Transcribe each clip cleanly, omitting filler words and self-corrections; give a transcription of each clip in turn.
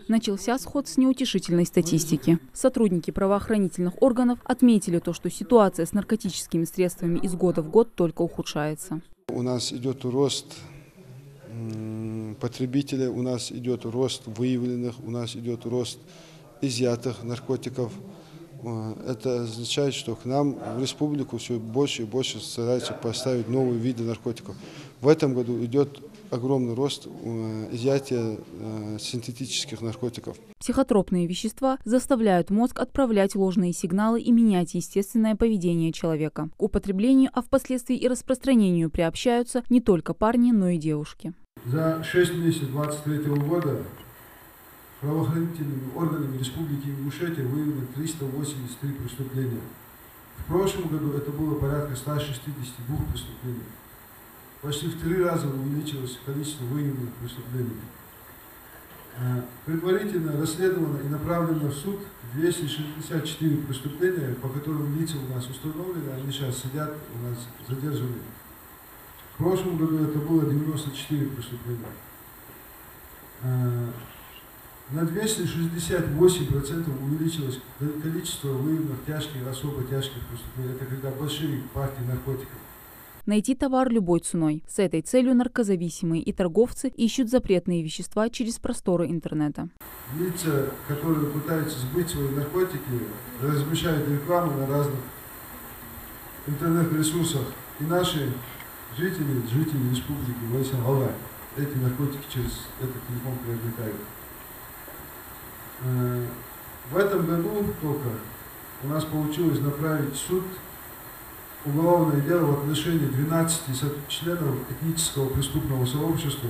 Начался сход с неутешительной статистики. Сотрудники правоохранительных органов отметили то, что ситуация с наркотическими средствами из года в год только ухудшается. У нас идет рост потребителей, у нас идет рост выявленных, у нас идет рост изъятых наркотиков. Это означает, что к нам в республику все больше и больше стараются поставить новые виды наркотиков. В этом году идет огромный рост изъятия синтетических наркотиков. Психотропные вещества заставляют мозг отправлять ложные сигналы и менять естественное поведение человека. К употреблению, а впоследствии и распространению приобщаются не только парни, но и девушки. За 6 месяцев 2023 года правоохранительными органами Республики Ингушетия выявлено 383 преступления. В прошлом году это было порядка 162 преступлений. Почти в 3 раза увеличилось количество выявленных преступлений. Предварительно расследовано и направлено в суд 264 преступления, по которым лица у нас установлены, они сейчас сидят у нас задержаны. В прошлом году это было 94 преступления. На 268% увеличилось количество выявленных тяжких и особо тяжких преступлений. Это когда большие партии наркотиков. Найти товар любой ценой. С этой целью наркозависимые и торговцы ищут запретные вещества через просторы интернета. Лица, которые пытаются сбыть свои наркотики, размещают рекламу на разных интернет-ресурсах. И наши жители республики Вайсан-Алай эти наркотики через этот телефон приобретают. В этом году только у нас получилось направить в суд уголовное дело в отношении 12 членов этнического преступного сообщества,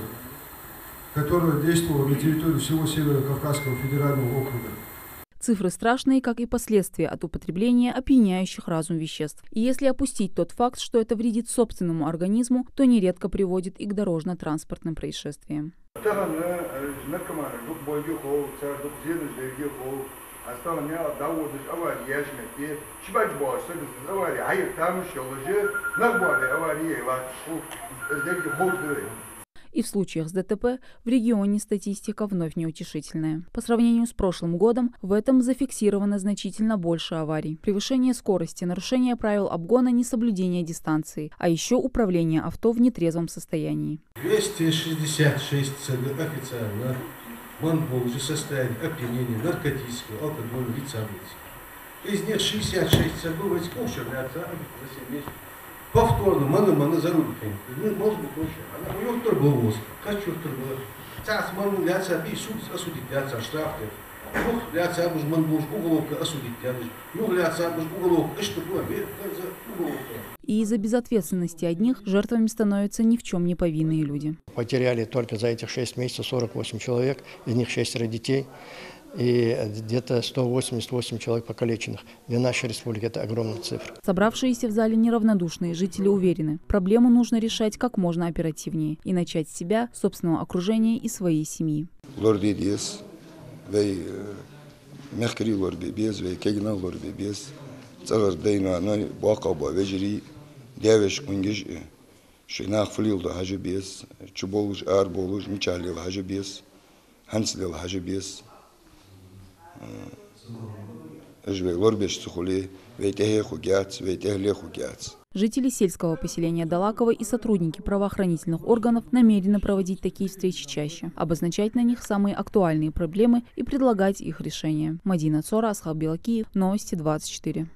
которое действовало на территории всего Северо-Кавказского федерального округа. Цифры страшные, как и последствия от употребления опьяняющих разум веществ. И если опустить тот факт, что это вредит собственному организму, то нередко приводит и к дорожно-транспортным происшествиям. И в случаях с ДТП в регионе статистика вновь неутешительная. По сравнению с прошлым годом в этом зафиксировано значительно больше аварий. Превышение скорости, нарушение правил обгона, несоблюдение дистанции, а еще управление авто в нетрезвом состоянии. 266 официально в состоянии опьянения, наркотического, алкогольного и событий. Из них 66 событий ушибляться за 7 месяцев. Повторно, мана за руль. Может быть, лучше. Она у него тоже был воз. Хочу, что было. Царь ману ляться, и суд осудить ляться, штрафы. Ну, ляться, обуж манбуж, уголовка осудить ляться. Ну, ляться, обуж уголовка, что такое? Уголовка. И из-за безответственности одних жертвами становятся ни в чем не повинные люди. Потеряли только за этих 6 месяцев 48 человек, из них 6 детей. И где-то 188 человек покалеченных. Для нашей республики это огромная цифра. Собравшиеся в зале неравнодушные жители уверены, проблему нужно решать как можно оперативнее и начать с себя, собственного окружения и своей семьи. Жители сельского поселения Далаково и сотрудники правоохранительных органов намерены проводить такие встречи чаще, обозначать на них самые актуальные проблемы и предлагать их решение. Мадина Цора, Асхаб Белакиев, Новости 24.